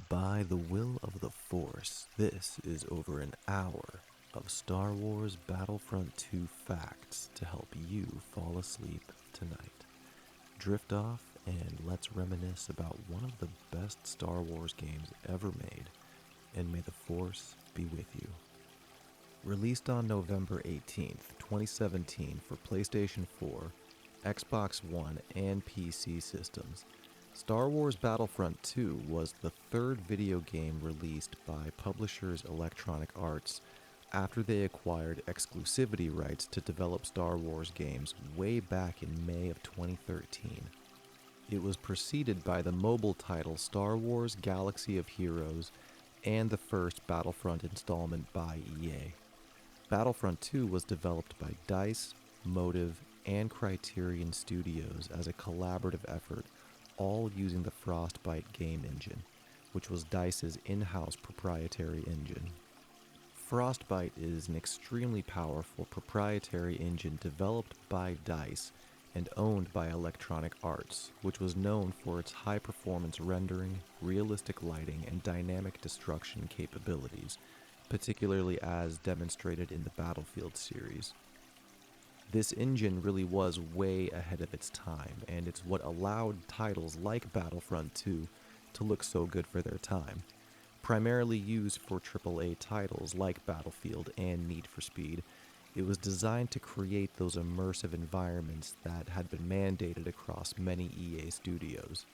By the will of the Force, this is over an hour of Star Wars Battlefront 2 facts to help you fall asleep tonight. Drift off and let's reminisce about one of the best Star Wars games ever made, and may the Force be with you. Released on November 18th, 2017 for PlayStation 4, Xbox One, and PC systems, Star Wars Battlefront 2 was the third video game released by publishers Electronic Arts after they acquired exclusivity rights to develop Star Wars games way back in May of 2013. It was preceded by the mobile title Star Wars Galaxy of Heroes and the first Battlefront installment by EA. Battlefront 2 was developed by DICE, Motive, and Criterion Studios as a collaborative effort, all using the Frostbite game engine, which was DICE's in-house proprietary engine. Frostbite is an extremely powerful proprietary engine developed by DICE and owned by Electronic Arts, which was known for its high-performance rendering, realistic lighting, and dynamic destruction capabilities, particularly as demonstrated in the Battlefield series. This engine really was way ahead of its time, and it's what allowed titles like Battlefront 2 to look so good for their time. Primarily used for AAA titles like Battlefield and Need for Speed, it was designed to create those immersive environments that had been mandated across many EA studios.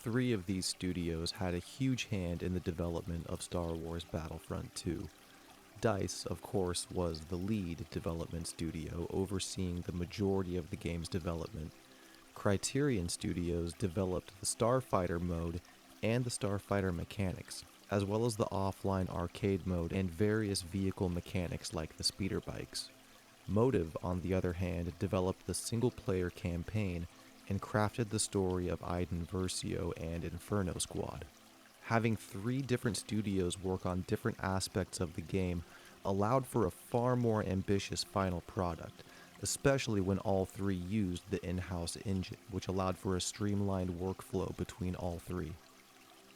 3 of these studios had a huge hand in the development of Star Wars Battlefront 2. DICE, of course, was the lead development studio overseeing the majority of the game's development. Criterion Studios developed the Starfighter mode and the Starfighter mechanics, as well as the offline arcade mode and various vehicle mechanics like the speeder bikes. Motive, on the other hand, developed the single-player campaign and crafted the story of Iden Versio and Inferno Squad. Having 3 different studios work on different aspects of the game allowed for a far more ambitious final product, especially when all 3 used the in-house engine, which allowed for a streamlined workflow between all 3.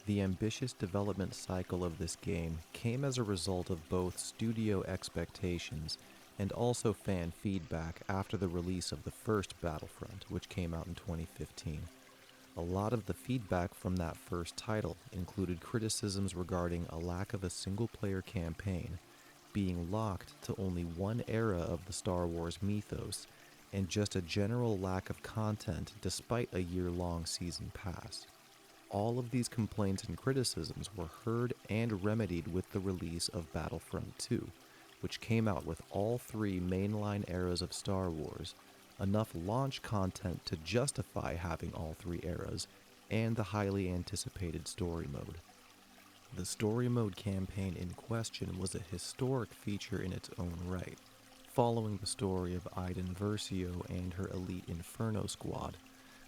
The ambitious development cycle of this game came as a result of both studio expectations and also fan feedback after the release of the first Battlefront, which came out in 2015. A lot of the feedback from that first title included criticisms regarding a lack of a single-player campaign, being locked to only one era of the Star Wars mythos, and just a general lack of content despite a year-long season pass. All of these complaints and criticisms were heard and remedied with the release of Battlefront 2, which came out with all 3 mainline eras of Star Wars, enough launch content to justify having all 3 eras, and the highly anticipated story mode. The story mode campaign in question was a historic feature in its own right. Following the story of Iden Versio and her elite Inferno Squad,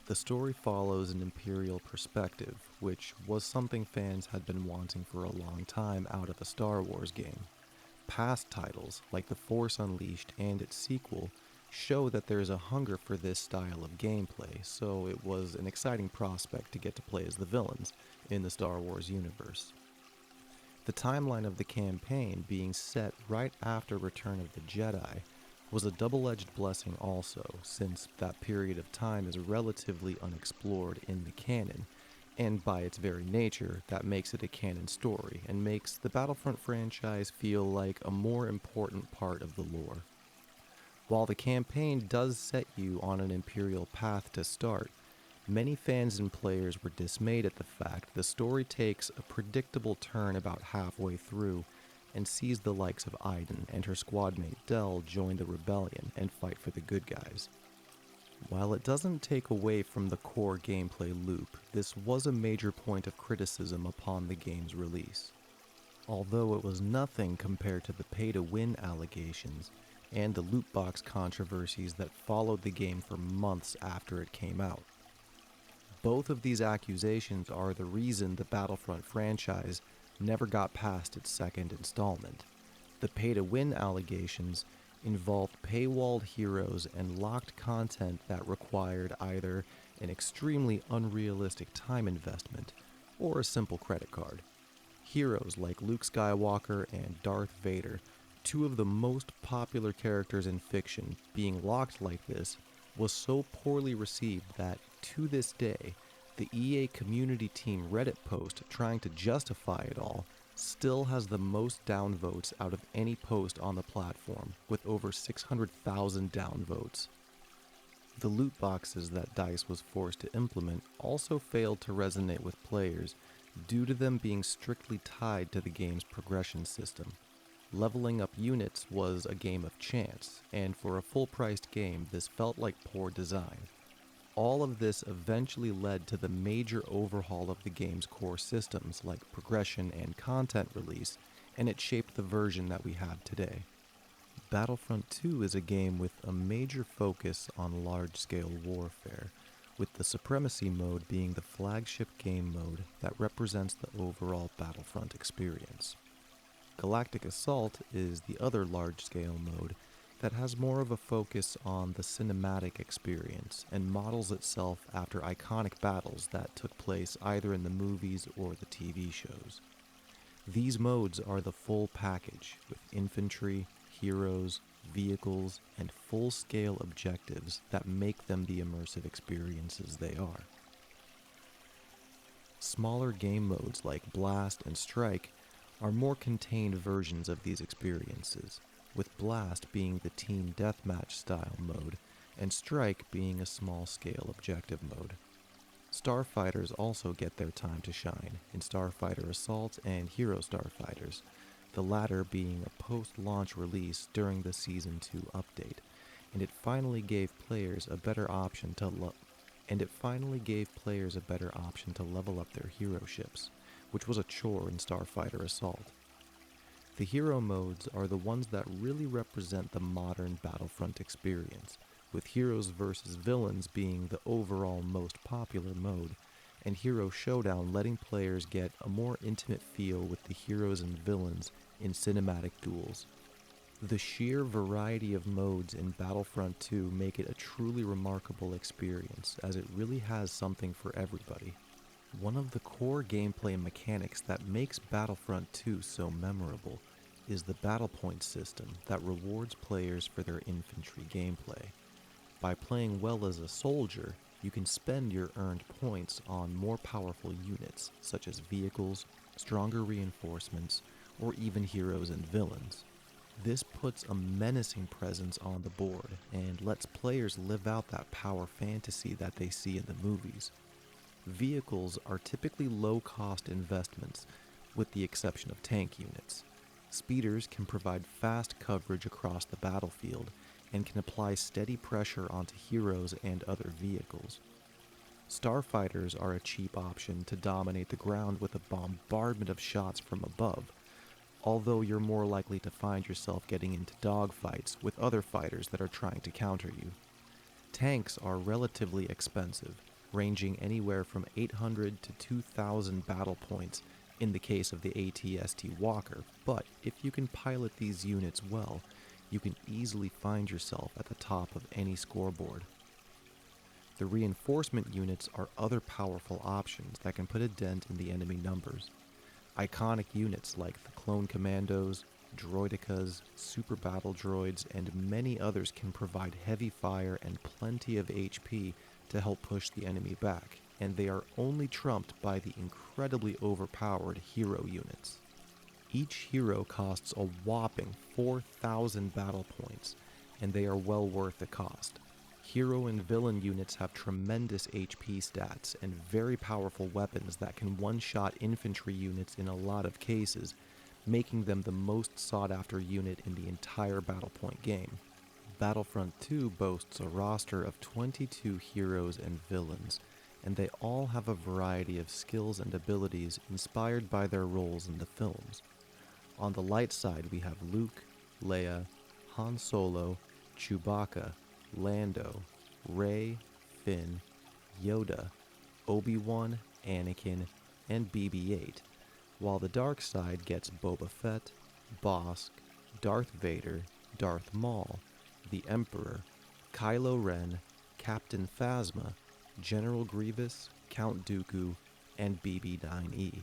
the story follows an Imperial perspective, which was something fans had been wanting for a long time out of a Star Wars game. Past titles, like The Force Unleashed and its sequel, show that there is a hunger for this style of gameplay, so it was an exciting prospect to get to play as the villains in the Star Wars universe. The timeline of the campaign being set right after Return of the Jedi was a double-edged blessing also, since that period of time is relatively unexplored in the canon, and by its very nature, that makes it a canon story and makes the Battlefront franchise feel like a more important part of the lore. While the campaign does set you on an Imperial path to start, many fans and players were dismayed at the fact the story takes a predictable turn about halfway through and sees the likes of Iden and her squadmate Del join the rebellion and fight for the good guys. While it doesn't take away from the core gameplay loop, this was a major point of criticism upon the game's release. Although it was nothing compared to the pay-to-win allegations and the loot box controversies that followed the game for months after it came out. Both of these accusations are the reason the Battlefront franchise never got past its second installment. The pay-to-win allegations involved paywalled heroes and locked content that required either an extremely unrealistic time investment or a simple credit card. Heroes like Luke Skywalker and Darth Vader, two of the most popular characters in fiction, being locked like this was so poorly received that, to this day, the EA community team Reddit post trying to justify it all still has the most downvotes out of any post on the platform, with over 600,000 downvotes. The loot boxes that DICE was forced to implement also failed to resonate with players due to them being strictly tied to the game's progression system. Leveling up units was a game of chance, and for a full-priced game, this felt like poor design. All of this eventually led to the major overhaul of the game's core systems like progression and content release, and it shaped the version that we have today. Battlefront 2 is a game with a major focus on large-scale warfare, with the Supremacy mode being the flagship game mode that represents the overall Battlefront experience. Galactic Assault is the other large-scale mode that has more of a focus on the cinematic experience and models itself after iconic battles that took place either in the movies or the TV shows. These modes are the full package, with infantry, heroes, vehicles, and full-scale objectives that make them the immersive experiences they are. Smaller game modes like Blast and Strike are more contained versions of these experiences, with Blast being the team deathmatch style mode, and Strike being a small-scale objective mode. Starfighters also get their time to shine in Starfighter Assault and Hero Starfighters, the latter being a post-launch release during the Season 2 update, and it finally gave players a better option to level up their hero ships, which was a chore in Starfighter Assault. The hero modes are the ones that really represent the modern Battlefront experience, with heroes versus villains being the overall most popular mode, and Hero Showdown letting players get a more intimate feel with the heroes and villains in cinematic duels. The sheer variety of modes in Battlefront 2 make it a truly remarkable experience, as it really has something for everybody. One of the core gameplay mechanics that makes Battlefront 2 so memorable is the battle point system that rewards players for their infantry gameplay. By playing well as a soldier, you can spend your earned points on more powerful units, such as vehicles, stronger reinforcements, or even heroes and villains. This puts a menacing presence on the board and lets players live out that power fantasy that they see in the movies. Vehicles are typically low-cost investments, with the exception of tank units. Speeders can provide fast coverage across the battlefield and can apply steady pressure onto heroes and other vehicles. Starfighters are a cheap option to dominate the ground with a bombardment of shots from above, although you're more likely to find yourself getting into dogfights with other fighters that are trying to counter you. Tanks are relatively expensive, ranging anywhere from 800 to 2,000 battle points in the case of the AT-ST Walker, but if you can pilot these units well, you can easily find yourself at the top of any scoreboard. The reinforcement units are other powerful options that can put a dent in the enemy numbers. Iconic units like the Clone Commandos, Droidicas, Super Battle Droids, and many others can provide heavy fire and plenty of HP to help push the enemy back, and they are only trumped by the incredibly overpowered hero units. Each hero costs a whopping 4,000 battle points, and they are well worth the cost. Hero and villain units have tremendous HP stats and very powerful weapons that can one-shot infantry units in a lot of cases, making them the most sought-after unit in the entire Battlepoint game. Battlefront 2 boasts a roster of 22 heroes and villains, and they all have a variety of skills and abilities inspired by their roles in the films. On the light side, we have Luke, Leia, Han Solo, Chewbacca, Lando, Rey, Finn, Yoda, Obi-Wan, Anakin, and BB-8, while the dark side gets Boba Fett, Bossk, Darth Vader, Darth Maul, the Emperor, Kylo Ren, Captain Phasma, General Grievous, Count Dooku, and BB9E.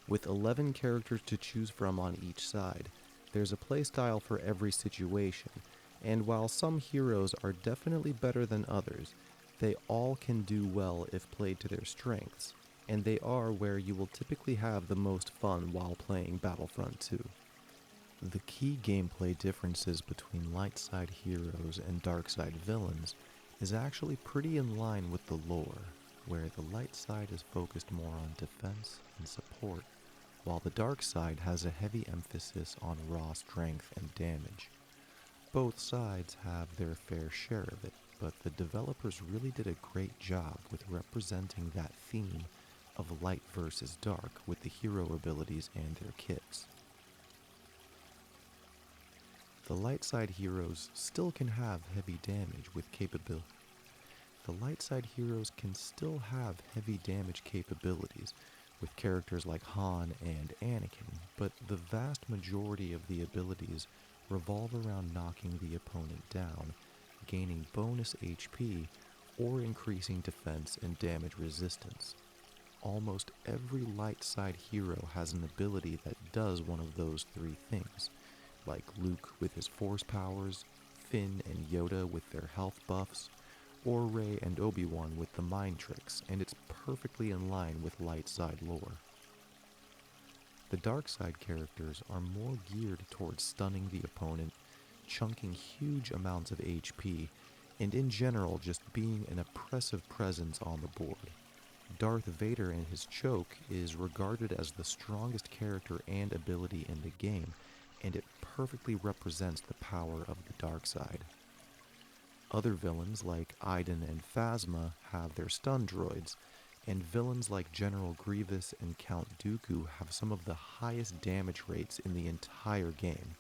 With 11 characters to choose from on each side, there's a playstyle for every situation, and while some heroes are definitely better than others, they all can do well if played to their strengths, and they are where you will typically have the most fun while playing Battlefront 2. The key gameplay differences between light side heroes and dark side villains is actually pretty in line with the lore, where the light side is focused more on defense and support, while the dark side has a heavy emphasis on raw strength and damage. Both sides have their fair share of it, but the developers really did a great job with representing that theme of light versus dark with the hero abilities and their kits. The light side heroes still can have heavy damage with capability. The light side heroes can still have heavy damage capabilities with characters like Han and Anakin, but the vast majority of the abilities revolve around knocking the opponent down, gaining bonus HP, or increasing defense and damage resistance. Almost every light side hero has an ability that does one of those three things, like Luke with his force powers, Finn and Yoda with their health buffs, or Rey and Obi-Wan with the mind tricks, and it's perfectly in line with light side lore. The dark side characters are more geared towards stunning the opponent, chunking huge amounts of HP, and in general just being an oppressive presence on the board. Darth Vader and his choke is regarded as the strongest character and ability in the game, and it perfectly represents the power of the dark side. Other villains like Iden and Phasma have their stun droids, and villains like General Grievous and Count Dooku have some of the highest damage rates in the entire game.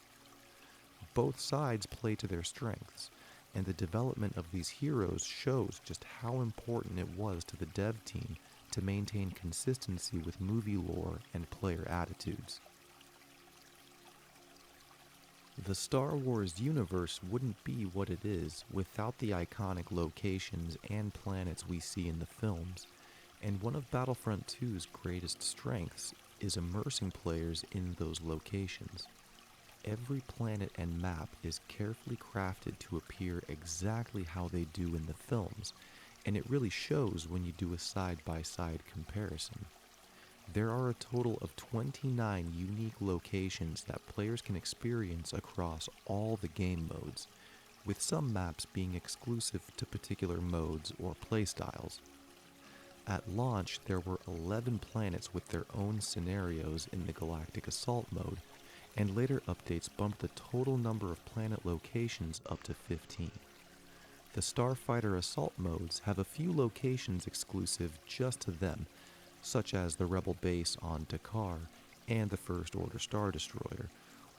Both sides play to their strengths, and the development of these heroes shows just how important it was to the dev team to maintain consistency with movie lore and player attitudes. The Star Wars universe wouldn't be what it is without the iconic locations and planets we see in the films, and one of Battlefront 2's greatest strengths is immersing players in those locations. Every planet and map is carefully crafted to appear exactly how they do in the films, and it really shows when you do a side-by-side comparison. There are a total of 29 unique locations that players can experience across all the game modes, with some maps being exclusive to particular modes or playstyles. At launch, there were 11 planets with their own scenarios in the Galactic Assault mode, and later updates bumped the total number of planet locations up to 15. The Starfighter Assault modes have a few locations exclusive just to them, such as the Rebel base on Dakar and the First Order Star Destroyer,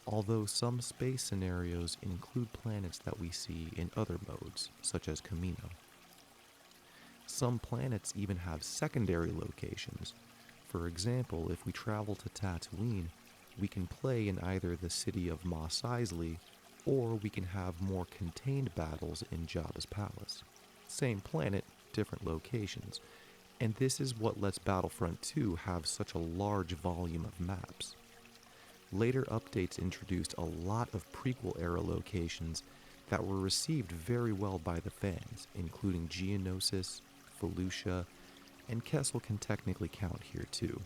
although some space scenarios include planets that we see in other modes, such as Kamino. Some planets even have secondary locations. For example, if we travel to Tatooine, we can play in either the city of Mos Eisley, or we can have more contained battles in Jabba's palace. Same planet, different locations, and this is what lets Battlefront 2 have such a large volume of maps. Later updates introduced a lot of prequel-era locations that were received very well by the fans, including Geonosis, Felucia, and Kessel can technically count here too.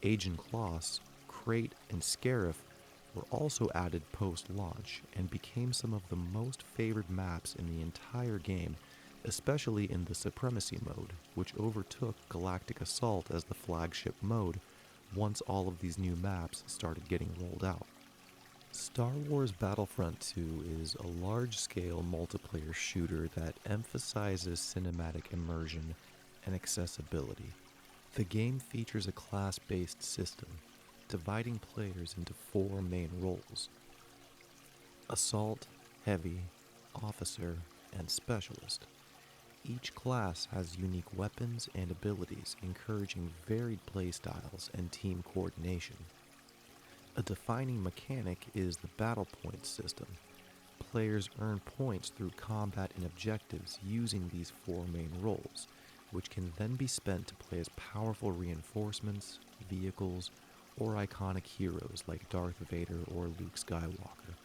Agen Kloss, Crate, and Scarif were also added post-launch and became some of the most favored maps in the entire game, especially in the Supremacy mode, which overtook Galactic Assault as the flagship mode once all of these new maps started getting rolled out. Star Wars Battlefront 2 is a large-scale multiplayer shooter that emphasizes cinematic immersion and accessibility. The game features a class-based system, dividing players into 4 main roles: Assault, Heavy, Officer, and Specialist. Each class has unique weapons and abilities, encouraging varied playstyles and team coordination. A defining mechanic is the battle points system. Players earn points through combat and objectives using these 4 main roles, which can then be spent to play as powerful reinforcements, vehicles, or iconic heroes like Darth Vader or Luke Skywalker.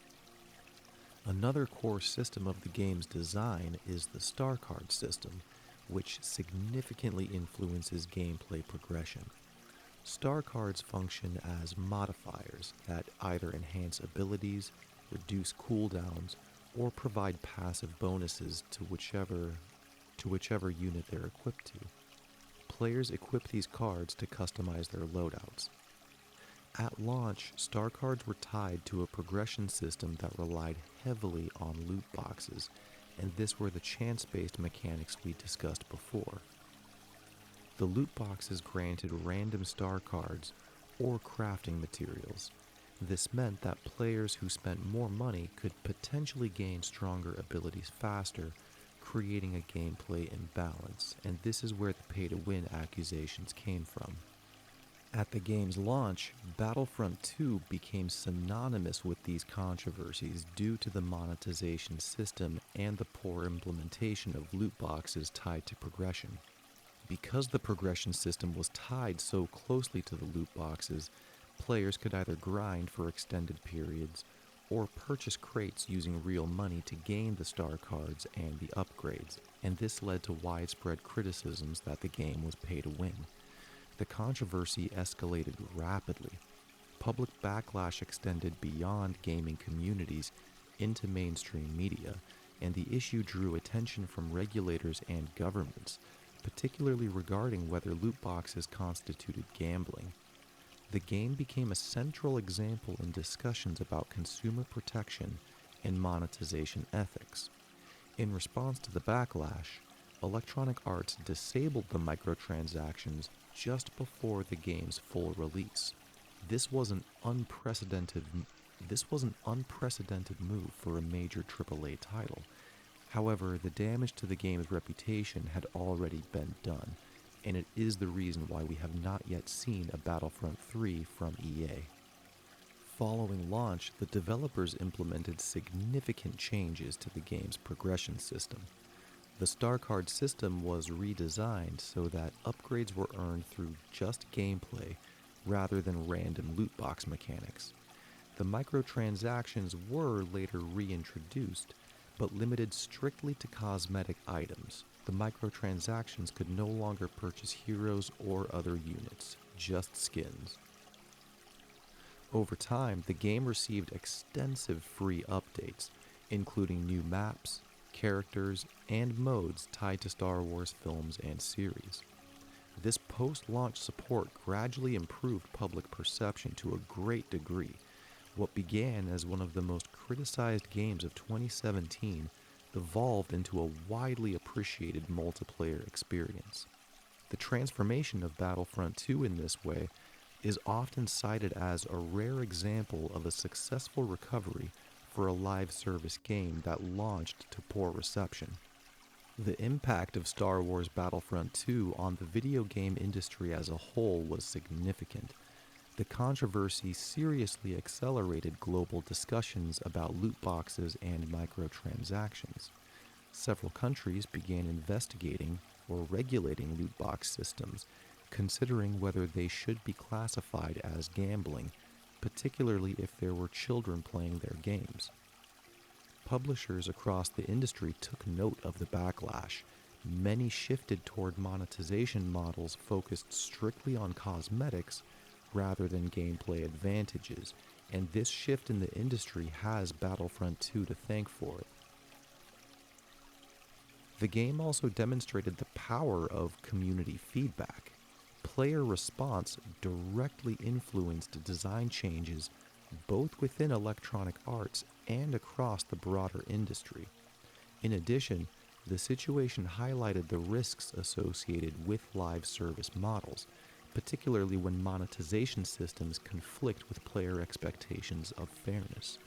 Another core system of the game's design is the star card system, which significantly influences gameplay progression. Star cards function as modifiers that either enhance abilities, reduce cooldowns, or provide passive bonuses to whichever unit they're equipped to. Players equip these cards to customize their loadouts. At launch, star cards were tied to a progression system that relied heavily on loot boxes, and this were the chance-based mechanics we discussed before. The loot boxes granted random star cards or crafting materials. This meant that players who spent more money could potentially gain stronger abilities faster, creating a gameplay imbalance, and this is where the pay-to-win accusations came from. At the game's launch, Battlefront 2 became synonymous with these controversies due to the monetization system and the poor implementation of loot boxes tied to progression. Because the progression system was tied so closely to the loot boxes, players could either grind for extended periods or purchase crates using real money to gain the star cards and the upgrades, and this led to widespread criticisms that the game was pay to win. The controversy escalated rapidly. Public backlash extended beyond gaming communities into mainstream media, and the issue drew attention from regulators and governments, particularly regarding whether loot boxes constituted gambling. The game became a central example in discussions about consumer protection and monetization ethics. In response to the backlash, Electronic Arts disabled the microtransactions just before the game's full release. This was an unprecedented move for a major AAA title. However, the damage to the game's reputation had already been done, and it is the reason why we have not yet seen a Battlefront 3 from EA. Following launch, the developers implemented significant changes to the game's progression system. The star card system was redesigned so that upgrades were earned through just gameplay rather than random loot box mechanics. The microtransactions were later reintroduced, but limited strictly to cosmetic items. The microtransactions could no longer purchase heroes or other units, just skins. Over time, the game received extensive free updates, including new maps, characters, and modes tied to Star Wars films and series. This post-launch support gradually improved public perception to a great degree. What began as one of the most criticized games of 2017 evolved into a widely appreciated multiplayer experience. The transformation of Battlefront 2 in this way is often cited as a rare example of a successful recovery for a live service game that launched to poor reception. The impact of Star Wars Battlefront 2 on the video game industry as a whole was significant. The controversy seriously accelerated global discussions about loot boxes and microtransactions. Several countries began investigating or regulating loot box systems, considering whether they should be classified as gambling, particularly if there were children playing their games. Publishers across the industry took note of the backlash. Many shifted toward monetization models focused strictly on cosmetics rather than gameplay advantages, and this shift in the industry has Battlefront 2 to thank for it. The game also demonstrated the power of community feedback. Player response directly influenced design changes both within Electronic Arts and across the broader industry. In addition, the situation highlighted the risks associated with live service models, particularly when monetization systems conflict with player expectations of fairness.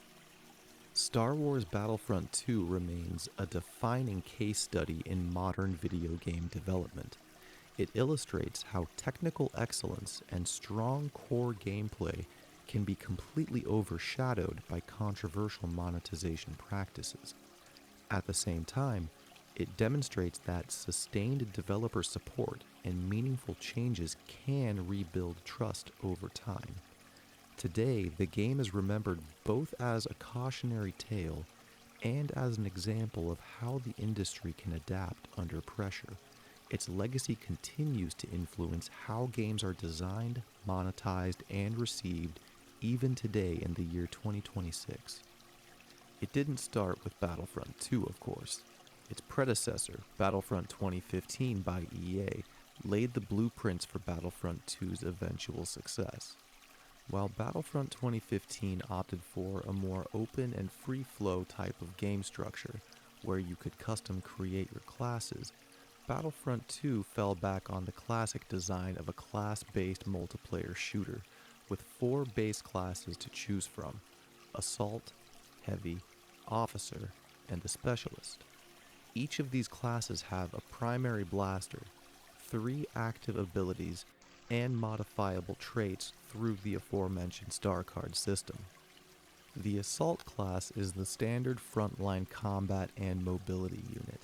Star Wars Battlefront 2 remains a defining case study in modern video game development. It illustrates how technical excellence and strong core gameplay can be completely overshadowed by controversial monetization practices. At the same time, It demonstrates that sustained developer support and meaningful changes can rebuild trust over time. Today, the game is remembered both as a cautionary tale and as an example of how the industry can adapt under pressure. Its legacy continues to influence how games are designed, monetized, and received even today in the year 2026. It didn't start with Battlefront 2, of course. Its predecessor, Battlefront 2015 by EA, laid the blueprints for Battlefront 2's eventual success. While Battlefront 2015 opted for a more open and free-flow type of game structure, where you could custom create your classes, Battlefront 2 fell back on the classic design of a class-based multiplayer shooter, with 4 base classes to choose from: Assault, Heavy, Officer, and the Specialist. Each of these classes have a primary blaster, 3 active abilities, and modifiable traits through the aforementioned star card system. The Assault class is the standard frontline combat and mobility unit.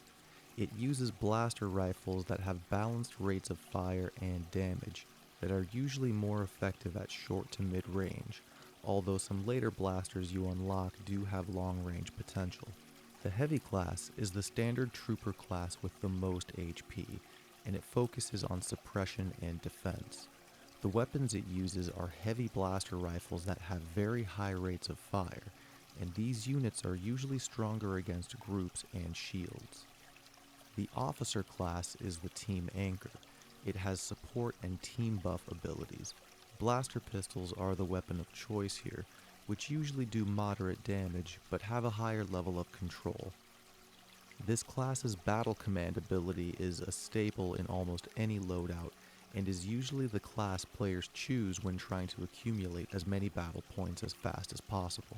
It uses blaster rifles that have balanced rates of fire and damage that are usually more effective at short to mid range, although some later blasters you unlock do have long range potential. The Heavy class is the standard trooper class with the most HP, and it focuses on suppression and defense. The weapons it uses are heavy blaster rifles that have very high rates of fire, and these units are usually stronger against groups and shields. The Officer class is the team anchor. It has support and team buff abilities. Blaster pistols are the weapon of choice here, which usually do moderate damage but have a higher level of control. This class's battle command ability is a staple in almost any loadout, and is usually the class players choose when trying to accumulate as many battle points as fast as possible.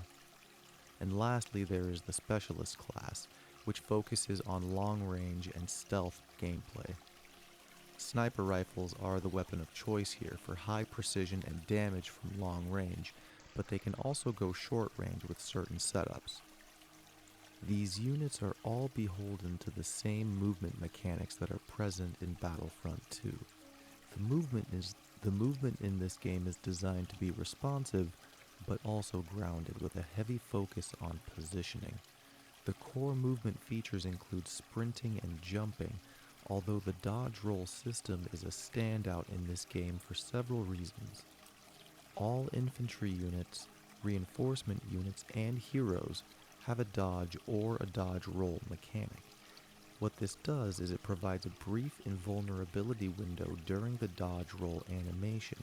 And lastly, there is the Specialist class, which focuses on long range and stealth gameplay. Sniper rifles are the weapon of choice here for high precision and damage from long range, but they can also go short range with certain setups. These units are all beholden to the same movement mechanics that are present in Battlefront 2. The movement in this game is designed to be responsive, but also grounded with a heavy focus on positioning. The core movement features include sprinting and jumping, although the dodge roll system is a standout in this game for several reasons. All infantry units, reinforcement units, and heroes have a dodge or a dodge roll mechanic. What this does is it provides a brief invulnerability window during the dodge roll animation,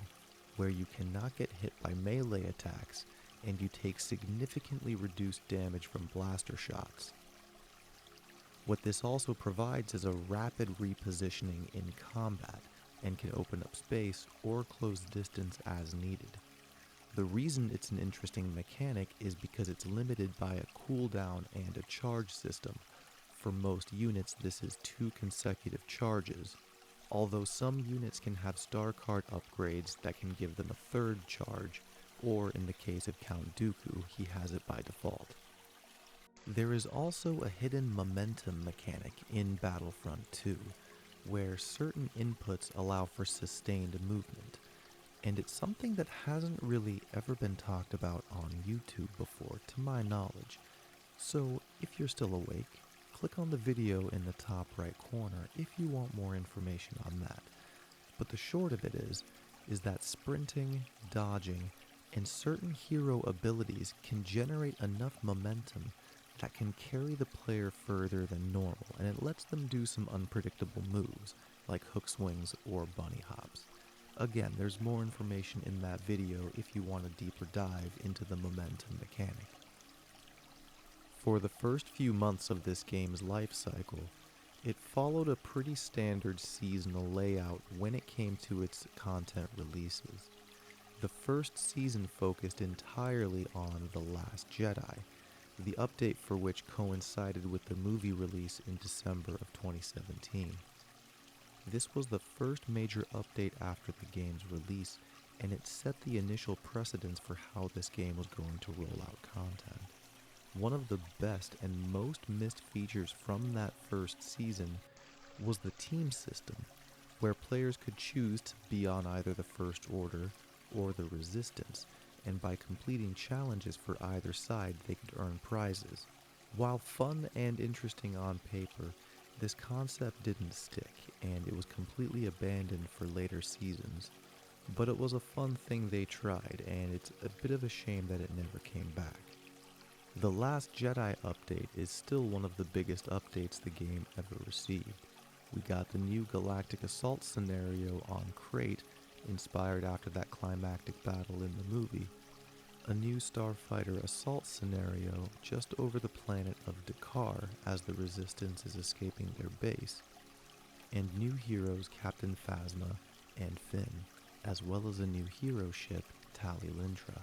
where you cannot get hit by melee attacks and you take significantly reduced damage from blaster shots. What this also provides is a rapid repositioning in combat and can open up space or close distance as needed. The reason it's an interesting mechanic is because it's limited by a cooldown and a charge system. For most units, this is 2 consecutive charges, although some units can have star card upgrades that can give them a 3rd charge, or in the case of Count Dooku, he has it by default. There is also a hidden momentum mechanic in Battlefront 2, where certain inputs allow for sustained movement, and it's something that hasn't really ever been talked about on YouTube before, to my knowledge. So, if you're still awake, click on the video in the top right corner if you want more information on that. But the short of it is that sprinting, dodging, and certain hero abilities can generate enough momentum that can carry the player further than normal, and it lets them do some unpredictable moves, like hook swings or bunny hops. Again, there's more information in that video if you want a deeper dive into the momentum mechanic. For the first few months of this game's life cycle, it followed a pretty standard seasonal layout when it came to its content releases. The first season focused entirely on The Last Jedi, the update for which coincided with the movie release in December of 2017. This was the first major update after the game's release, and it set the initial precedence for how this game was going to roll out content. One of the best and most missed features from that first season was the team system, where players could choose to be on either the First Order or the Resistance, and by completing challenges for either side, they could earn prizes. While fun and interesting on paper, this concept didn't stick, and it was completely abandoned for later seasons. But it was a fun thing they tried, and it's a bit of a shame that it never came back. The Last Jedi update is still one of the biggest updates the game ever received. We got the new Galactic Assault scenario on Crate, inspired after that climactic battle in the movie, a new Starfighter assault scenario just over the planet of Dakar as the Resistance is escaping their base, and new heroes Captain Phasma and Finn, as well as a new hero ship, Tali Lintra.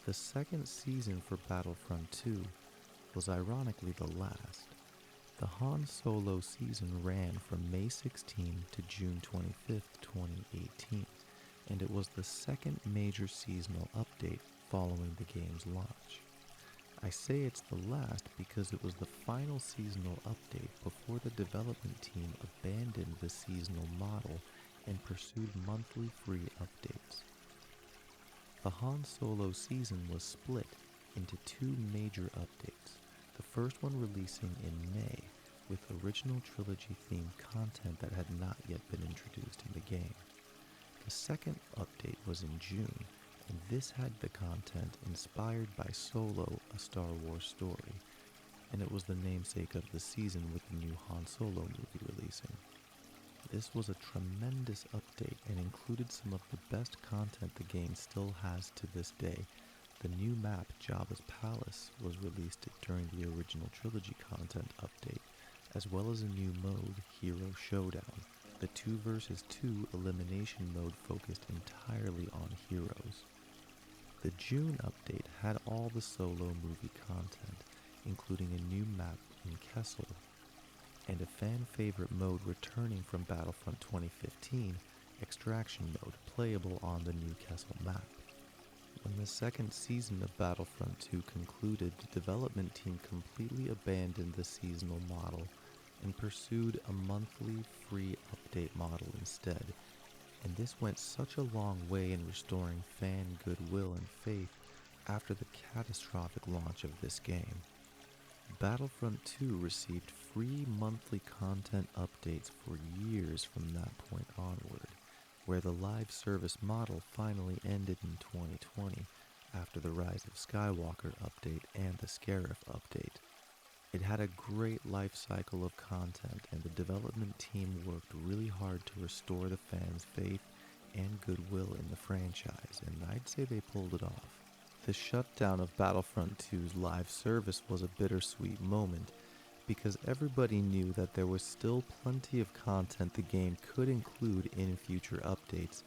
The second season for Battlefront 2 was ironically the last. The Han Solo season ran from May 16 to June 25, 2018, and it was the second major seasonal update following the game's launch. I say it's the last because it was the final seasonal update before the development team abandoned the seasonal model and pursued monthly free updates. The Han Solo season was split into two major updates, the first one releasing in May with original trilogy-themed content that had not yet been introduced in the game. The second update was in June, and this had the content inspired by Solo, a Star Wars story, and it was the namesake of the season with the new Han Solo movie releasing. This was a tremendous update and included some of the best content the game still has to this day. The new map, Jabba's Palace, was released during the original trilogy content update, as well as a new mode, Hero Showdown, the 2 versus 2 elimination mode focused entirely on heroes. The June update had all the Solo movie content, including a new map in Kessel, and a fan-favorite mode returning from Battlefront 2015, Extraction Mode, playable on the new Kessel map. When the second season of Battlefront 2 concluded, the development team completely abandoned the seasonal model and pursued a monthly free update model instead, and this went such a long way in restoring fan goodwill and faith after the catastrophic launch of this game. Battlefront 2 received free monthly content updates for years from that point onward, where the live service model finally ended in 2020 after the Rise of Skywalker update and the Scarif update. It had a great life cycle of content, and the development team worked really hard to restore the fans' faith and goodwill in the franchise, and I'd say they pulled it off. The shutdown of Battlefront 2's live service was a bittersweet moment, because everybody knew that there was still plenty of content the game could include in future updates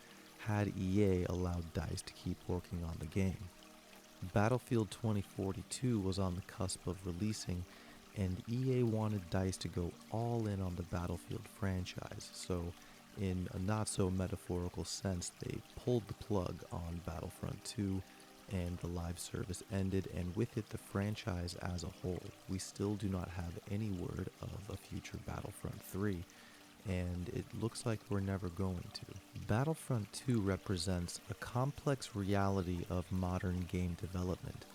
had EA allowed DICE to keep working on the game. Battlefield 2042 was on the cusp of releasing, and EA wanted DICE to go all in on the Battlefield franchise, so in a not-so-metaphorical sense, they pulled the plug on Battlefront 2, and the live service ended, and with it the franchise as a whole. We still do not have any word of a future Battlefront 3, and it looks like we're never going to. Battlefront 2 represents a complex reality of modern game development,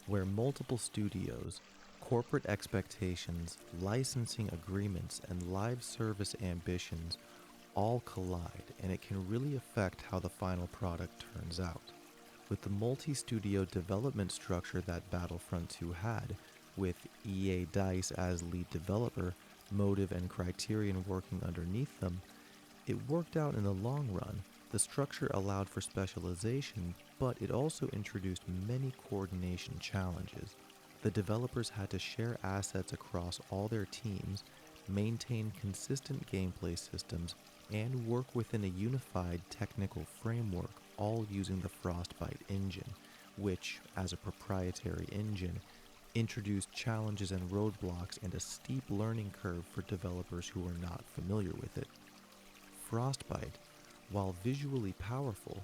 where multiple studios, corporate expectations, licensing agreements, and live service ambitions all collide, and it can really affect how the final product turns out. With the multi-studio development structure that Battlefront 2 had, with EA DICE as lead developer, Motive and Criterion working underneath them, it worked out in the long run. The structure allowed for specialization, but it also introduced many coordination challenges. The developers had to share assets across all their teams, maintain consistent gameplay systems, and work within a unified technical framework, all using the Frostbite engine, which, as a proprietary engine, introduced challenges and roadblocks and a steep learning curve for developers who are not familiar with it. Frostbite, while visually powerful,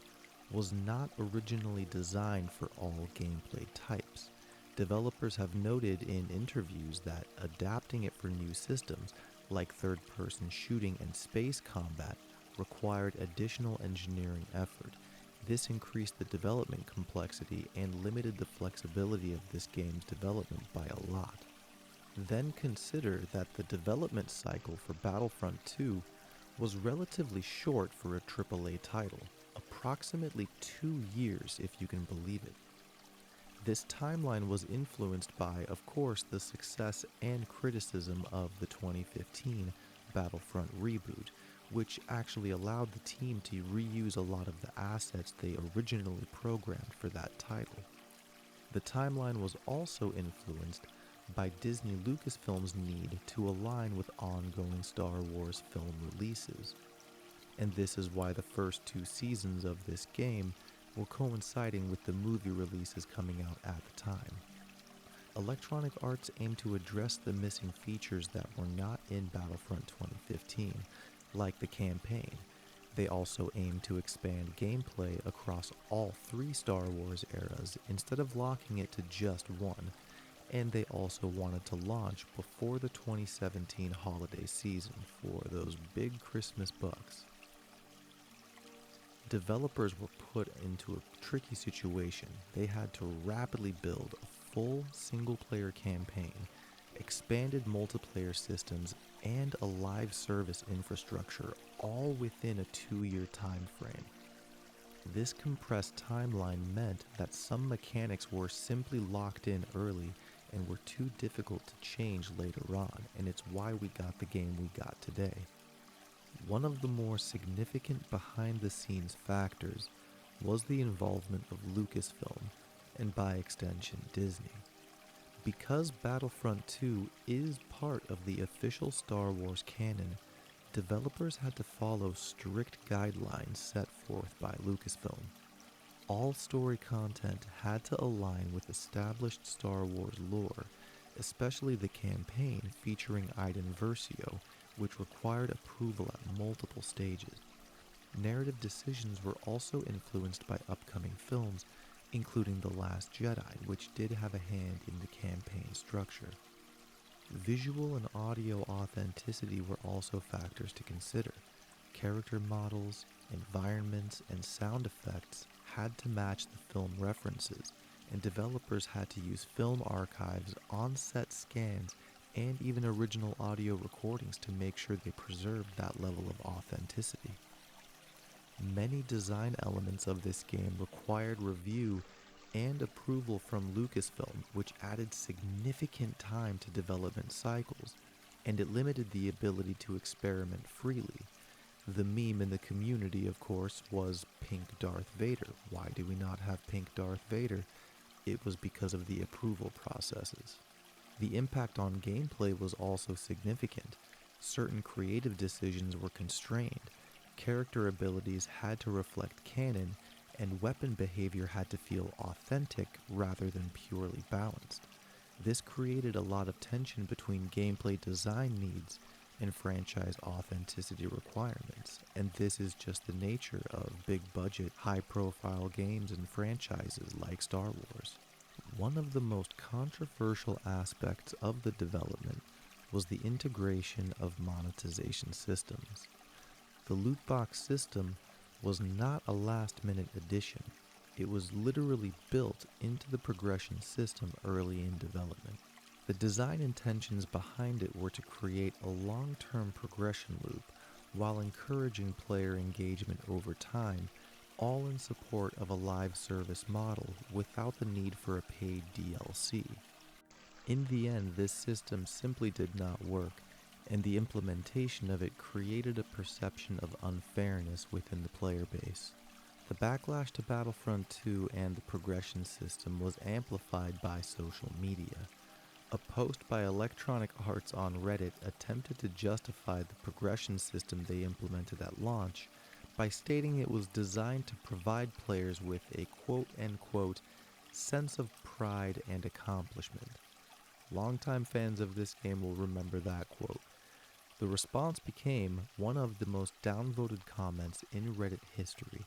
was not originally designed for all gameplay types. Developers have noted in interviews that adapting it for new systems, like third-person shooting and space combat, required additional engineering effort. This increased the development complexity and limited the flexibility of this game's development by a lot. Then consider that the development cycle for Battlefront 2 was relatively short for a AAA title, approximately 2 years if you can believe it. This timeline was influenced by, of course, the success and criticism of the 2015 Battlefront reboot, which actually allowed the team to reuse a lot of the assets they originally programmed for that title. The timeline was also influenced by Disney Lucasfilm's need to align with ongoing Star Wars film releases. And this is why the first 2 seasons of this game were coinciding with the movie releases coming out at the time. Electronic Arts aimed to address the missing features that were not in Battlefront 2015, like the campaign. They also aimed to expand gameplay across all 3 Star Wars eras instead of locking it to just one, and they also wanted to launch before the 2017 holiday season for those big Christmas bucks. Developers were put into a tricky situation. They had to rapidly build a full single-player campaign, expanded multiplayer systems, and a live service infrastructure, all within a 2-year time frame. This compressed timeline meant that some mechanics were simply locked in early and were too difficult to change later on, and it's why we got the game we got today. One of the more significant behind-the-scenes factors was the involvement of Lucasfilm, and by extension Disney. Because Battlefront 2 is part of the official Star Wars canon, developers had to follow strict guidelines set forth by Lucasfilm. All story content had to align with established Star Wars lore, especially the campaign featuring Iden Versio, which required approval at multiple stages. Narrative decisions were also influenced by upcoming films, including The Last Jedi, which did have a hand in the campaign structure. Visual and audio authenticity were also factors to consider. Character models, environments, and sound effects had to match the film references, and developers had to use film archives, on-set scans, and even original audio recordings to make sure they preserved that level of authenticity. Many design elements of this game required review and approval from Lucasfilm, which added significant time to development cycles, and it limited the ability to experiment freely. The meme in the community, of course, was Pink Darth Vader. Why do we not have Pink Darth Vader? It was because of the approval processes. The impact on gameplay was also significant. Certain creative decisions were constrained. Character abilities had to reflect canon, and weapon behavior had to feel authentic rather than purely balanced. This created a lot of tension between gameplay design needs and franchise authenticity requirements, and this is just the nature of big-budget, high-profile games and franchises like Star Wars. One of the most controversial aspects of the development was the integration of monetization systems. The loot box system was not a last-minute addition. It was literally built into the progression system early in development. The design intentions behind it were to create a long-term progression loop while encouraging player engagement over time, all in support of a live service model without the need for a paid DLC. In the end, this system simply did not work, and the implementation of it created a perception of unfairness within the player base. The backlash to Battlefront 2 and the progression system was amplified by social media. A post by Electronic Arts on Reddit attempted to justify the progression system they implemented at launch by stating it was designed to provide players with a quote-unquote sense of pride and accomplishment. Longtime fans of this game will remember that quote. The response became one of the most downvoted comments in Reddit history.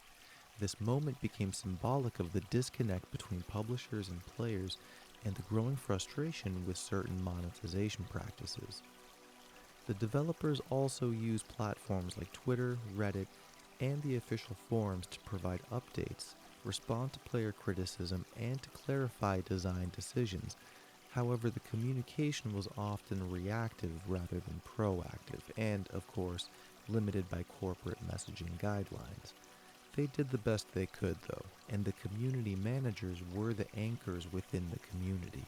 This moment became symbolic of the disconnect between publishers and players, and the growing frustration with certain monetization practices. The developers also use platforms like Twitter, Reddit, and the official forums to provide updates, respond to player criticism, and to clarify design decisions. However, the communication was often reactive rather than proactive, and, of course, limited by corporate messaging guidelines. They did the best they could, though, and the community managers were the anchors within the community.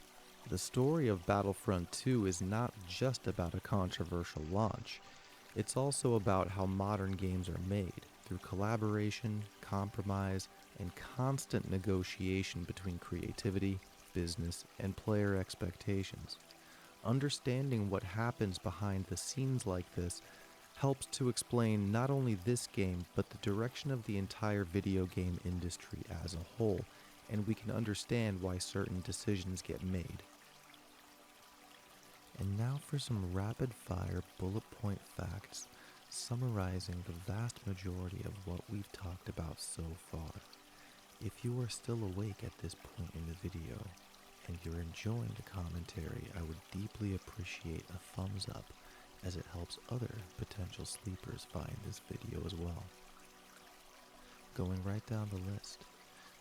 The story of Battlefront 2 is not just about a controversial launch. It's also about how modern games are made, through collaboration, compromise, and constant negotiation between creativity, business, and player expectations. Understanding what happens behind the scenes like this helps to explain not only this game, but the direction of the entire video game industry as a whole, and we can understand why certain decisions get made. And now for some rapid-fire bullet point facts summarizing the vast majority of what we've talked about so far. If you are still awake at this point in the video, and you're enjoying the commentary, I would deeply appreciate a thumbs up, as it helps other potential sleepers find this video as well. Going right down the list,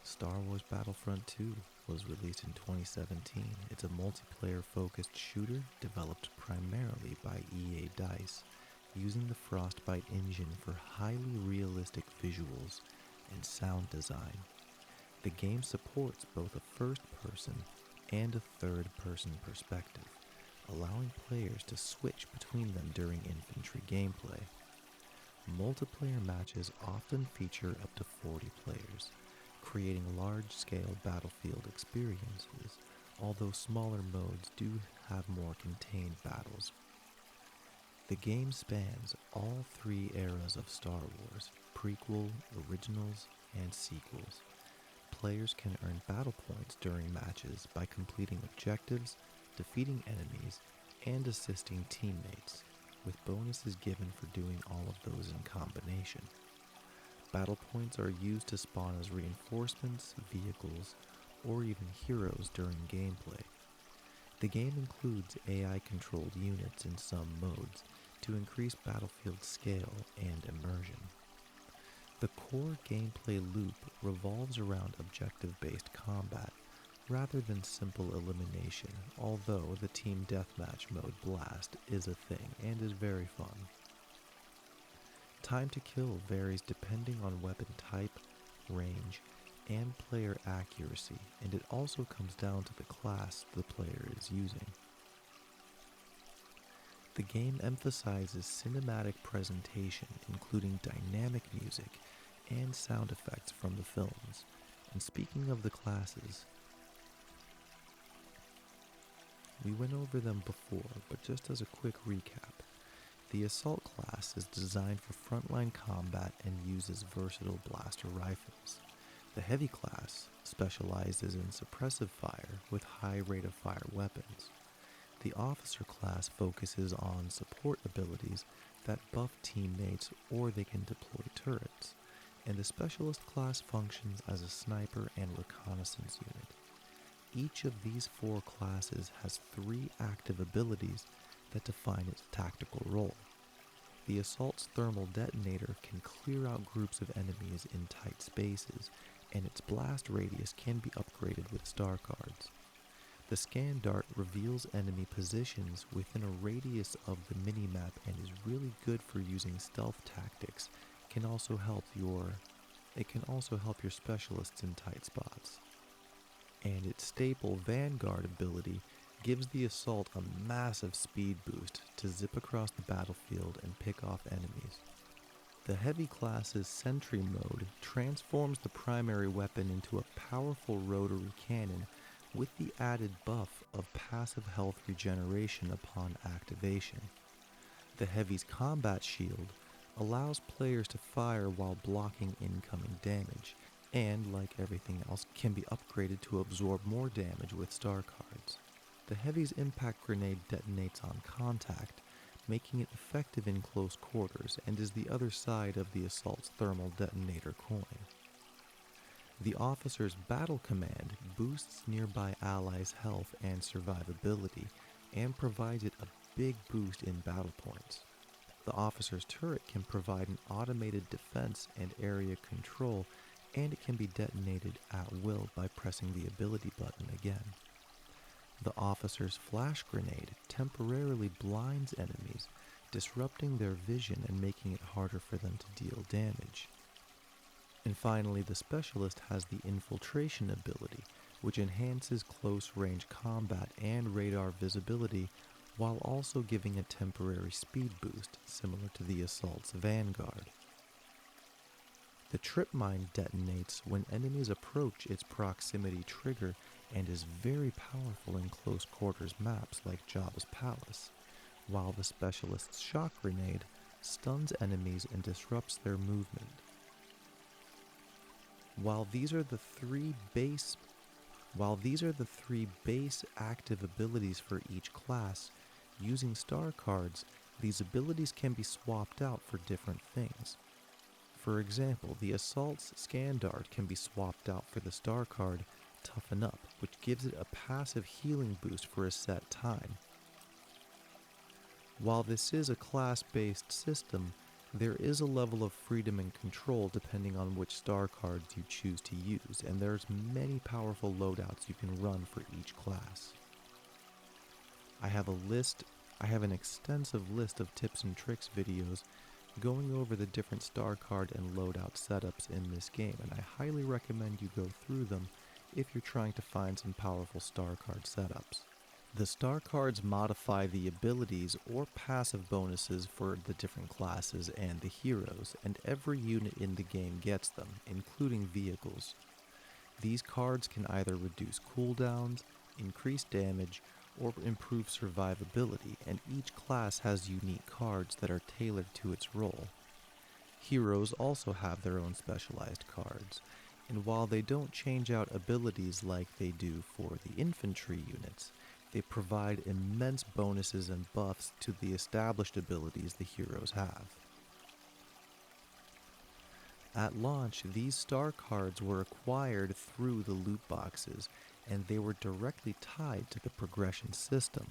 Star Wars Battlefront 2 was released in 2017. It's a multiplayer-focused shooter developed primarily by EA DICE, using the Frostbite engine for highly realistic visuals and sound design. The game supports both a first-person and a third-person perspective, allowing players to switch between them during infantry gameplay. Multiplayer matches often feature up to 40 players, creating large-scale battlefield experiences, although smaller modes do have more contained battles. The game spans all three eras of Star Wars: prequel, originals, and sequels. Players can earn battle points during matches by completing objectives, defeating enemies, and assisting teammates, with bonuses given for doing all of those in combination. Battle points are used to spawn as reinforcements, vehicles, or even heroes during gameplay. The game includes AI-controlled units in some modes to increase battlefield scale and immersion. The core gameplay loop revolves around objective-based combat rather than simple elimination, although the team deathmatch mode Blast is a thing and is very fun. Time to kill varies depending on weapon type, range, and player accuracy, and it also comes down to the class the player is using. The game emphasizes cinematic presentation, including dynamic music and sound effects from the films. And speaking of the classes, we went over them before, but just as a quick recap, the Assault class is designed for frontline combat and uses versatile blaster rifles. The Heavy class specializes in suppressive fire with high rate of fire weapons. The Officer class focuses on support abilities that buff teammates or they can deploy turrets, and the Specialist class functions as a sniper and reconnaissance unit. Each of these four classes has 3 active abilities that define its tactical role. The Assault's thermal detonator can clear out groups of enemies in tight spaces, and its blast radius can be upgraded with star cards. The Scan Dart reveals enemy positions within a radius of the minimap and is really good for using stealth tactics. It can also help your specialists in tight spots. And its staple Vanguard ability gives the Assault a massive speed boost to zip across the battlefield and pick off enemies. The Heavy class's Sentry mode transforms the primary weapon into a powerful rotary cannon with the added buff of passive health regeneration upon activation. The Heavy's Combat Shield allows players to fire while blocking incoming damage, and, like everything else, can be upgraded to absorb more damage with star cards. The Heavy's Impact Grenade detonates on contact, making it effective in close quarters, and is the other side of the Assault's thermal detonator coin. The officer's battle command boosts nearby allies' health and survivability and provides it a big boost in battle points. The officer's turret can provide an automated defense and area control, and it can be detonated at will by pressing the ability button again. The officer's flash grenade temporarily blinds enemies, disrupting their vision and making it harder for them to deal damage. And finally, the specialist has the infiltration ability, which enhances close-range combat and radar visibility while also giving a temporary speed boost, similar to the assault's vanguard. The trip mine detonates when enemies approach its proximity trigger and is very powerful in close quarters maps like Jabba's Palace, while the specialist's shock grenade stuns enemies and disrupts their movement. While these are the three base active abilities for each class, using star cards, these abilities can be swapped out for different things. For example, the Assault's Scan Dart can be swapped out for the star card Toughen Up, which gives it a passive healing boost for a set time. While this is a class-based system, there is a level of freedom and control depending on which star cards you choose to use, and there's many powerful loadouts you can run for each class. I have an extensive list of tips and tricks videos going over the different star card and loadout setups in this game, and I highly recommend you go through them if you're trying to find some powerful star card setups. The star cards modify the abilities or passive bonuses for the different classes and the heroes, and every unit in the game gets them, including vehicles. These cards can either reduce cooldowns, increase damage, or improve survivability, and each class has unique cards that are tailored to its role. Heroes also have their own specialized cards, and while they don't change out abilities like they do for the infantry units, they provide immense bonuses and buffs to the established abilities the heroes have. At launch, these star cards were acquired through the loot boxes, and they were directly tied to the progression system.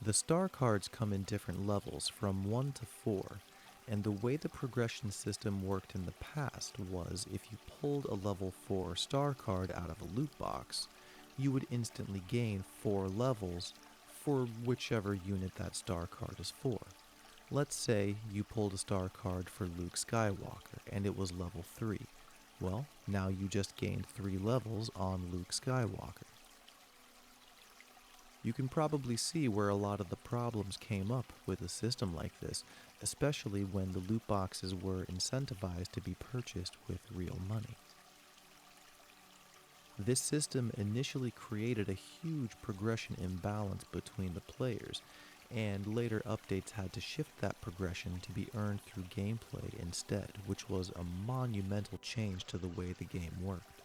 The star cards come in different levels, from 1 to 4, and the way the progression system worked in the past was if you pulled a level 4 star card out of a loot box, you would instantly gain 4 levels for whichever unit that star card is for. Let's say you pulled a star card for Luke Skywalker and it was level 3. Well, now you just gained 3 levels on Luke Skywalker. You can probably see where a lot of the problems came up with a system like this, especially when the loot boxes were incentivized to be purchased with real money. This system initially created a huge progression imbalance between the players, and later updates had to shift that progression to be earned through gameplay instead, which was a monumental change to the way the game worked.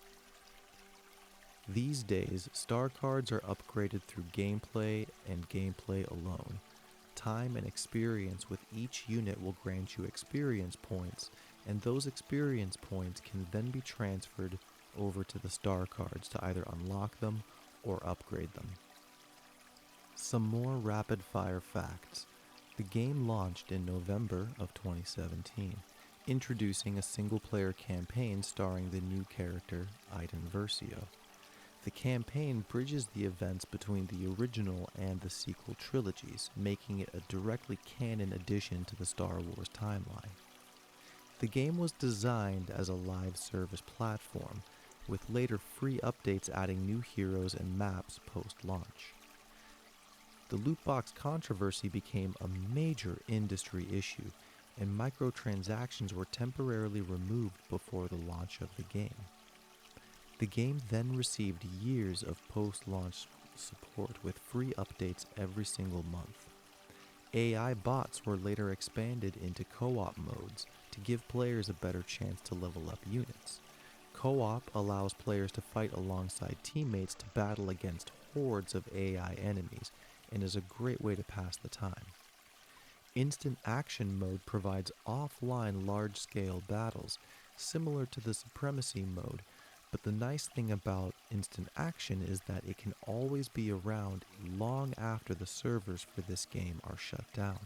These days, star cards are upgraded through gameplay and gameplay alone. Time and experience with each unit will grant you experience points, and those experience points can then be transferred over to the star cards to either unlock them or upgrade them. Some more rapid-fire facts. The game launched in November of 2017, introducing a single-player campaign starring the new character, Iden Versio. The campaign bridges the events between the original and the sequel trilogies, making it a directly canon addition to the Star Wars timeline. The game was designed as a live service platform, with later free updates adding new heroes and maps post-launch. The loot box controversy became a major industry issue, and microtransactions were temporarily removed before the launch of the game. The game then received years of post-launch support with free updates every single month. AI bots were later expanded into co-op modes to give players a better chance to level up units. Co-op allows players to fight alongside teammates to battle against hordes of AI enemies, and is a great way to pass the time. Instant action mode provides offline large-scale battles, similar to the supremacy mode, but the nice thing about instant action is that it can always be around long after the servers for this game are shut down.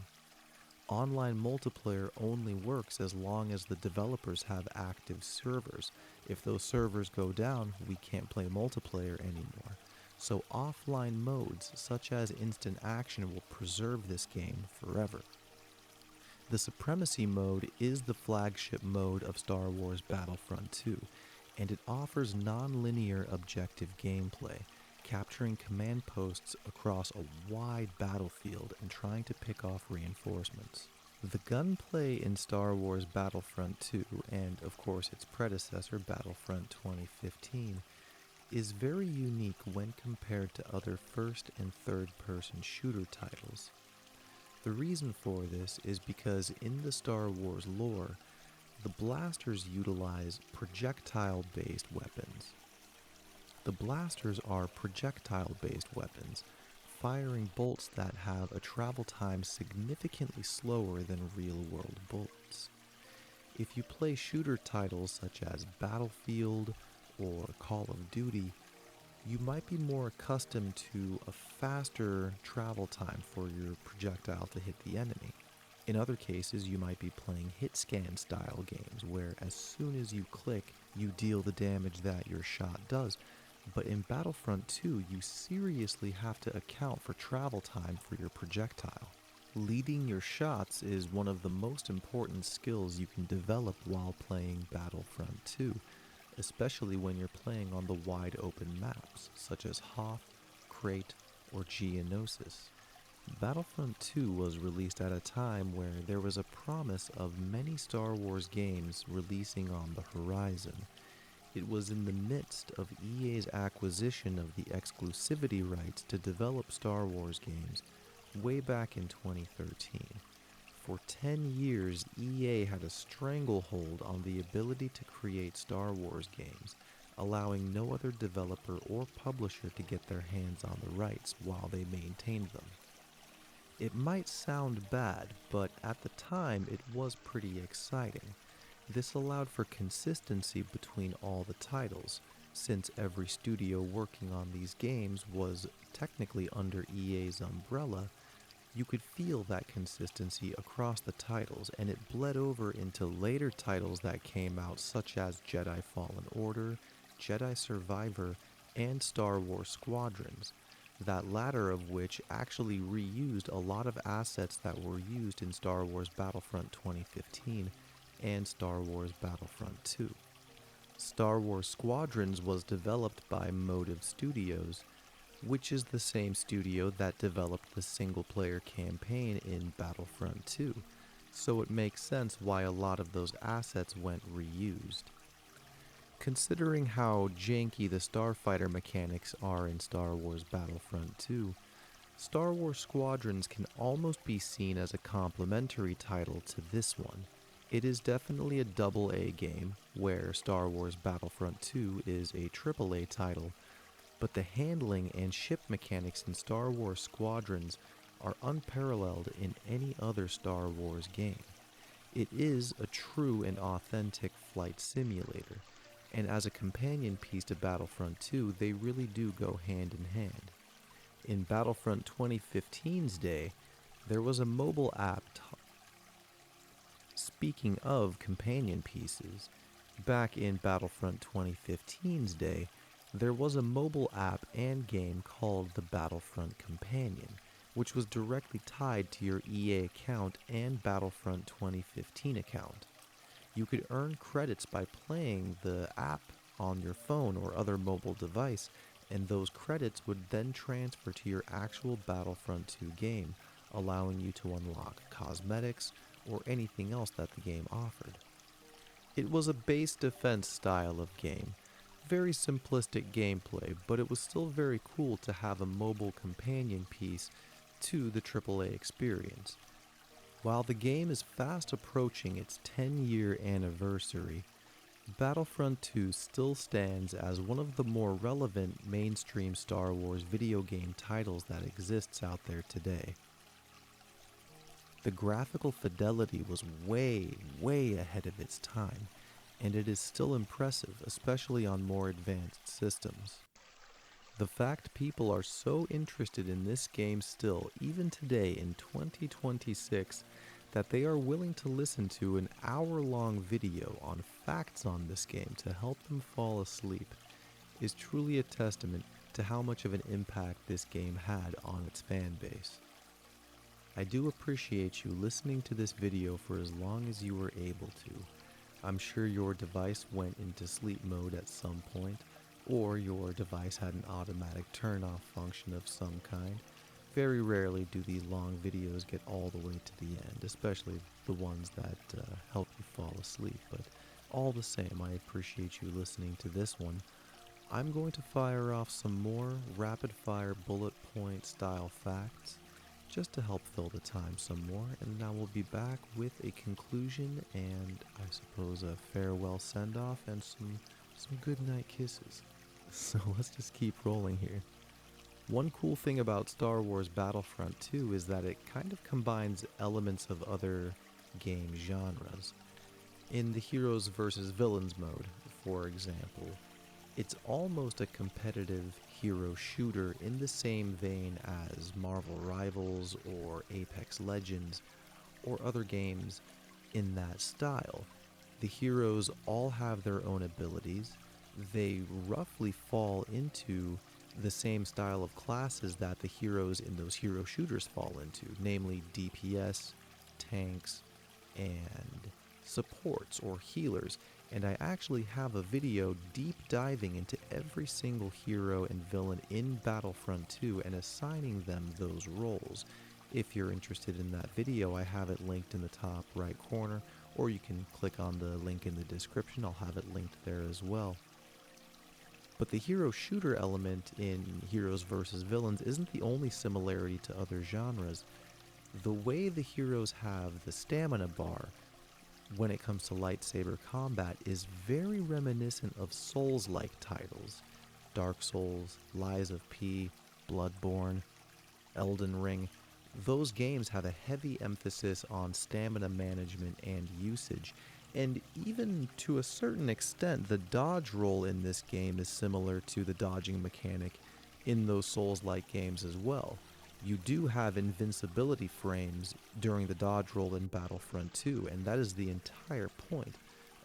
Online multiplayer only works as long as the developers have active servers. If those servers go down, we can't play multiplayer anymore. So offline modes such as instant action will preserve this game forever. The Supremacy mode is the flagship mode of Star Wars Battlefront 2, and it offers non-linear objective gameplay, capturing command posts across a wide battlefield and trying to pick off reinforcements. The gunplay in Star Wars Battlefront 2, and of course its predecessor Battlefront 2015, is very unique when compared to other first and third person shooter titles. The reason for this is because in the Star Wars lore, the blasters utilize projectile-based weapons. The blasters are projectile-based weapons, firing bolts that have a travel time significantly slower than real-world bullets. If you play shooter titles such as Battlefield or Call of Duty, you might be more accustomed to a faster travel time for your projectile to hit the enemy. In other cases, you might be playing hit-scan style games where as soon as you click, you deal the damage that your shot does. But in Battlefront 2, you seriously have to account for travel time for your projectile. Leading your shots is one of the most important skills you can develop while playing Battlefront 2, especially when you're playing on the wide open maps, such as Hoth, Crate, or Geonosis. Battlefront 2 was released at a time where there was a promise of many Star Wars games releasing on the horizon. It was in the midst of EA's acquisition of the exclusivity rights to develop Star Wars games way back in 2013. For 10 years, EA had a stranglehold on the ability to create Star Wars games, allowing no other developer or publisher to get their hands on the rights while they maintained them. It might sound bad, but at the time it was pretty exciting. This allowed for consistency between all the titles, since every studio working on these games was technically under EA's umbrella. You could feel that consistency across the titles, and it bled over into later titles that came out such as Jedi Fallen Order, Jedi Survivor, and Star Wars Squadrons, that latter of which actually reused a lot of assets that were used in Star Wars Battlefront 2015 and Star Wars Battlefront 2. Star Wars Squadrons was developed by Motive Studios, which is the same studio that developed the single-player campaign in Battlefront 2, so it makes sense why a lot of those assets went reused. Considering how janky the starfighter mechanics are in Star Wars Battlefront 2, Star Wars Squadrons can almost be seen as a complementary title to this one. It is definitely a double-A game, where Star Wars Battlefront 2 is a triple-A title, but the handling and ship mechanics in Star Wars Squadrons are unparalleled in any other Star Wars game. It is a true and authentic flight simulator, and as a companion piece to Battlefront 2, they really do go hand in hand. In Battlefront 2015's day, there was a mobile app. Speaking of companion pieces, back in Battlefront 2015's day, there was a mobile app and game called the Battlefront Companion, which was directly tied to your EA account and Battlefront 2015 account. You could earn credits by playing the app on your phone or other mobile device, and those credits would then transfer to your actual Battlefront 2 game, allowing you to unlock cosmetics or anything else that the game offered. It was a base defense style of game, very simplistic gameplay, but it was still very cool to have a mobile companion piece to the AAA experience. While the game is fast approaching its 10-year anniversary, Battlefront 2 still stands as one of the more relevant mainstream Star Wars video game titles that exists out there today. The graphical fidelity was way ahead of its time, and it is still impressive, especially on more advanced systems. The fact people are so interested in this game still, even today in 2026, that they are willing to listen to an hour-long video on facts on this game to help them fall asleep is truly a testament to how much of an impact this game had on its fan base. I do appreciate you listening to this video for as long as you were able to. I'm sure your device went into sleep mode at some point, or your device had an automatic turn-off function of some kind. Very rarely do these long videos get all the way to the end, especially the ones that help you fall asleep, but all the same, I appreciate you listening to this one. I'm going to fire off some more rapid-fire bullet point style facts, just to help fill the time some more, and now we'll be back with a conclusion and, I suppose, a farewell send-off and some goodnight kisses. So let's just keep rolling here. One cool thing about Star Wars Battlefront 2 is that it kind of combines elements of other game genres. In the heroes versus villains mode, for example, it's almost a competitive hero shooter in the same vein as Marvel Rivals or Apex Legends or other games in that style. The heroes all have their own abilities. They roughly fall into the same style of classes that the heroes in those hero shooters fall into, namely DPS, tanks, and supports or healers. And I actually have a video deep diving into every single hero and villain in Battlefront 2 and assigning them those roles. If you're interested in that video, I have it linked in the top right corner, or you can click on the link in the description. I'll have it linked there as well. But the hero shooter element in Heroes vs. Villains isn't the only similarity to other genres. The way the heroes have the stamina bar when it comes to lightsaber combat is very reminiscent of Souls-like titles. Dark Souls, Lies of P, Bloodborne, Elden Ring. Those games have a heavy emphasis on stamina management and usage, and even to a certain extent, the dodge roll in this game is similar to the dodging mechanic in those Souls-like games as well. You do have invincibility frames during the dodge roll in Battlefront 2, and that is the entire point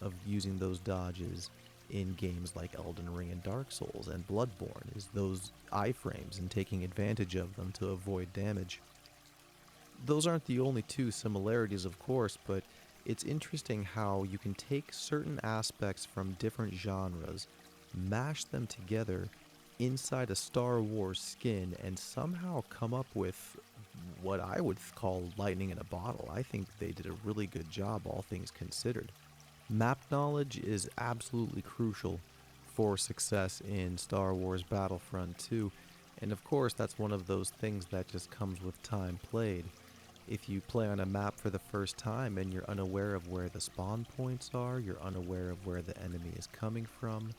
of using those dodges in games like Elden Ring and Dark Souls and Bloodborne, is those iframes and taking advantage of them to avoid damage. Those aren't the only two similarities, of course, but it's interesting how you can take certain aspects from different genres, mash them together inside a Star Wars skin, and somehow come up with what I would call lightning in a bottle. I think they did a really good job, all things considered. Map knowledge is absolutely crucial for success in Star Wars Battlefront 2, and of course that's one of those things that just comes with time played. If you play on a map for the first time and you're unaware of where the spawn points are, you're unaware of where the enemy is coming from,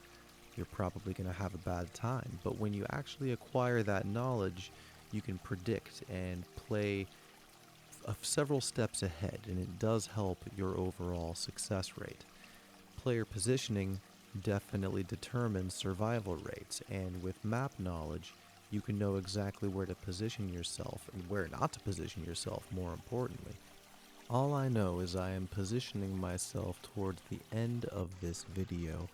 you're probably going to have a bad time. But when you actually acquire that knowledge, you can predict and play several steps ahead, and it does help your overall success rate. Player positioning definitely determines survival rates, and with map knowledge, you can know exactly where to position yourself and where not to position yourself, more importantly. All I know is I am positioning myself towards the end of this video.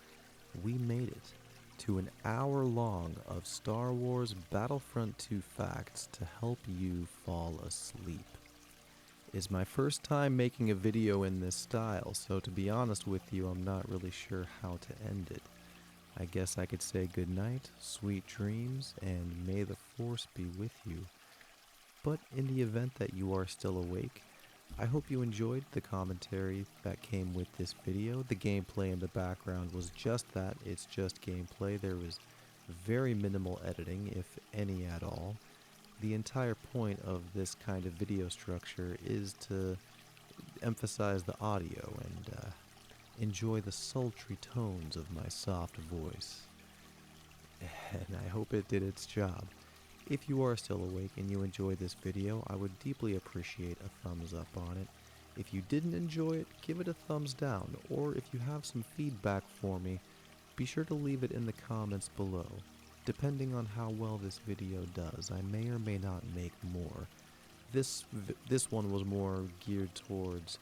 We made it to an hour long of Star Wars Battlefront 2 facts to help you fall asleep. It's my first time making a video in this style, so to be honest with you, I'm not really sure how to end it. I guess I could say goodnight, sweet dreams, and may the Force be with you. But in the event that you are still awake, I hope you enjoyed the commentary that came with this video. The gameplay in the background was just that, it's just gameplay. There was very minimal editing, if any at all. The entire point of this kind of video structure is to emphasize the audio and enjoy the sultry tones of my soft voice. And I hope it did its job. If you are still awake and you enjoyed this video, I would deeply appreciate a thumbs up on it. If you didn't enjoy it, give it a thumbs down, or if you have some feedback for me, be sure to leave it in the comments below. Depending on how well this video does, I may or may not make more. This one was more geared towards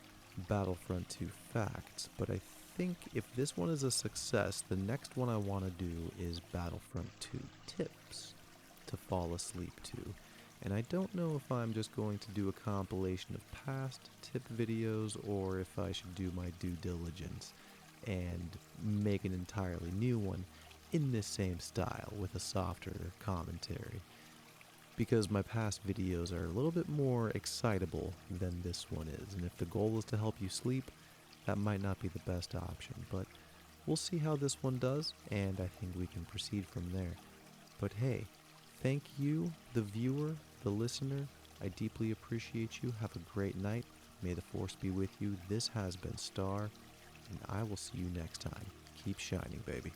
Battlefront 2 facts, but I think if this one is a success, the next one I want to do is Battlefront 2 tips to fall asleep to. And I don't know if I'm just going to do a compilation of past tip videos or if I should do my due diligence and make an entirely new one in this same style with a softer commentary. Because my past videos are a little bit more excitable than this one is, and if the goal is to help you sleep, that might not be the best option, but we'll see how this one does, and I think we can proceed from there. But hey, thank you, the viewer, the listener. I deeply appreciate you. Have a great night. May the Force be with you. This has been Star, and I will see you next time. Keep shining, baby.